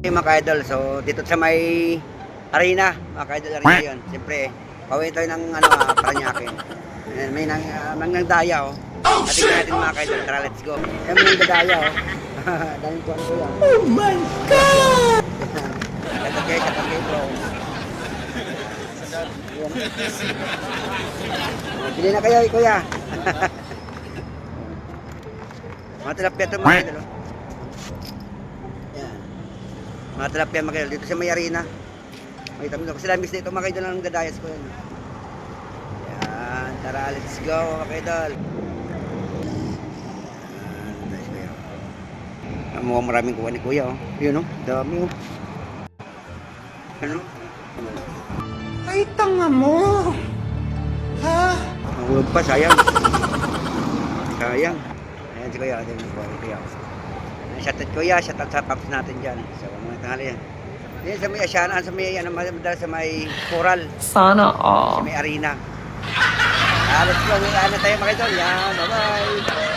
Mga ka-idol, so dito sa may arena, mga ka-idol arena yun. Siyempre, pauwi tayo ng Paranaque. Ayan, may nangdaya oh. Ating natin mga ka-idol, tara let's go. Ayan, may nangdaya oh. Daming kuwan ko yan. Oh my God! Katakay bro. Bili na kayo, kuya. Mga tilapia ito mga ka-idol oh. Mga tilapia mga kaidol dito sa may arena. May tamo kasi lamis dito mga kaidol ng dadayas ko yan. Yan, tara let's go mga kaidol. Mukhang maraming kuha ni kuya oh. Yun oh, dami oh. Ano? Ay, tanga mo! Ha? Huwag pa, sayang. Sayang. Ayan si kuya, ayan si kuya. Shoutout kuya, shoutout sa paps natin dyan. So, mga tanghali yan. Yan sa may Asyana, sa may, madala sa may Coral. Sana Sa all. may arena. Let's go, may tayo mga idol. Yan, bye-bye.